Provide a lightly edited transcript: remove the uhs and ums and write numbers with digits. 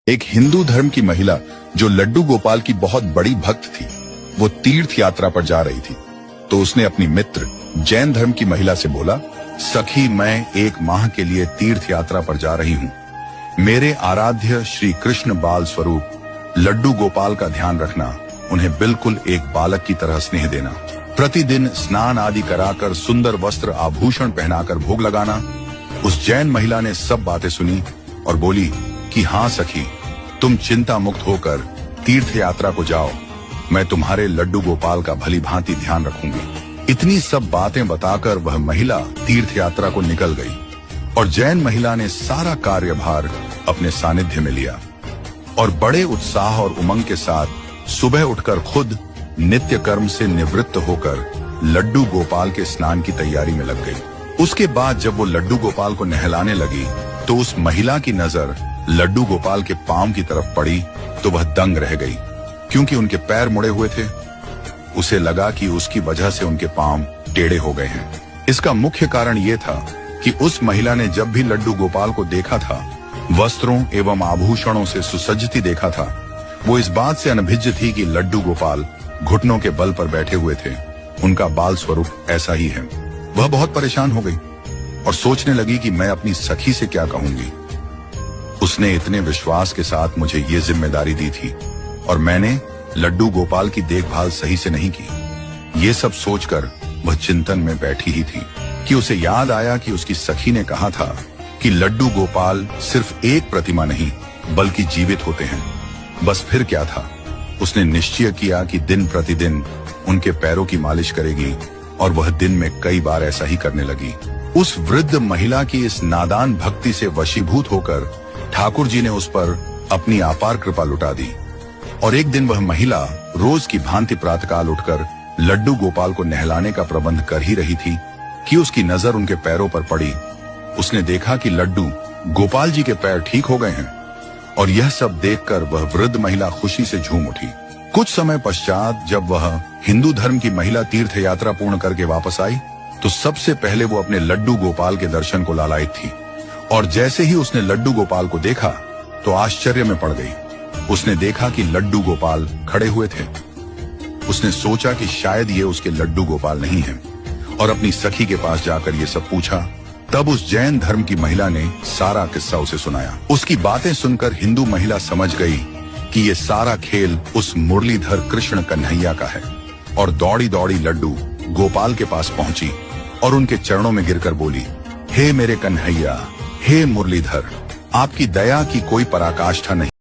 एक हिंदू धर्म की महिला जो लड्डू गोपाल की बहुत बड़ी भक्त थी, वो तीर्थ यात्रा पर जा रही थी। तो उसने अपनी मित्र जैन धर्म की महिला से बोला, सखी, मैं 1 माह के लिए तीर्थ यात्रा पर जा रही हूँ। मेरे आराध्य श्री कृष्ण बाल स्वरूप लड्डू गोपाल का ध्यान रखना, उन्हें बिल्कुल एक बालक की तरह स्नेह देना, प्रतिदिन स्नान आदि कराकर सुंदर वस्त्र आभूषण पहनाकर भोग लगाना। उस जैन महिला ने सब बातें सुनी और बोली कि हाँ सखी, तुम चिंता मुक्त होकर तीर्थ यात्रा को जाओ, मैं तुम्हारे लड्डू गोपाल का भली भांति ध्यान रखूंगी। इतनी सब बातें बताकर वह महिला तीर्थ यात्रा को निकल गई और जैन महिला ने सारा कार्यभार अपने सानिध्य में लिया और बड़े उत्साह और उमंग के साथ सुबह उठकर खुद नित्य कर्म से निवृत्त होकर लड्डू गोपाल के स्नान की तैयारी में लग गई। उसके बाद जब वो लड्डू गोपाल को नहलाने लगी तो उस महिला की नजर लड्डू गोपाल के पांव की तरफ पड़ी तो वह दंग रह गई, क्योंकि उनके पैर मुड़े हुए थे। उसे लगा कि उसकी वजह से उनके पांव टेढ़े हो गए हैं। इसका मुख्य कारण ये था कि उस महिला ने जब भी लड्डू गोपाल को देखा था, वस्त्रों एवं आभूषणों से सुसज्जित देखा था, वो इस बात से अनभिज्ञ थी कि लड्डू गोपाल घुटनों के बल पर बैठे हुए थे। उनका बाल स्वरूप ऐसा ही है। वह बहुत परेशान हो गई और सोचने लगी कि मैं अपनी सखी से क्या कहूंगी। उसने इतने विश्वास के साथ मुझे ये जिम्मेदारी दी थी और मैंने लड्डू गोपाल की देखभाल सही से नहीं की। ये सब सोचकर वह चिंतन में बैठी ही थी कि उसे याद आया कि उसकी सखी ने कहा था कि लड्डू गोपाल सिर्फ एक प्रतिमा नहीं बल्कि जीवित होते हैं। बस फिर क्या था, उसने निश्चय किया कि दिन प्रतिदिन उनके पैरों की मालिश करेगी और वह दिन में कई बार ऐसा ही करने लगी। उस वृद्ध महिला की इस नादान भक्ति से वशीभूत होकर ठाकुर जी ने उस पर अपनी अपार कृपा लुटा दी और एक दिन वह महिला रोज की भांति प्रातःकाल उठकर लड्डू गोपाल को नहलाने का प्रबंध कर ही रही थी कि उसकी नजर उनके पैरों पर पड़ी। उसने देखा कि लड्डू गोपाल जी के पैर ठीक हो गए हैं और यह सब देखकर वह वृद्ध महिला खुशी से झूम उठी। कुछ समय पश्चात जब वह हिंदू धर्म की महिला तीर्थ यात्रा पूर्ण करके वापस आई तो सबसे पहले वो अपने लड्डू गोपाल के दर्शन को लालायित थी और जैसे ही उसने लड्डू गोपाल को देखा तो आश्चर्य में पड़ गई। उसने देखा कि लड्डू गोपाल खड़े हुए थे। उसने सोचा कि शायद ये उसके लड्डू गोपाल नहीं हैं और अपनी सखी के पास जाकर ये सब पूछा। तब उस जैन धर्म की महिला ने सारा किस्सा उसे सुनाया। उसकी बातें सुनकर हिंदू महिला समझ गई कि ये सारा खेल उस मुरलीधर कृष्ण कन्हैया का है और दौड़ी दौड़ी लड्डू गोपाल के पास पहुंची और उनके चरणों में गिरकर बोली, हे मेरे कन्हैया, हे मुरलीधर, आपकी दया की कोई पराकाष्ठा नहीं।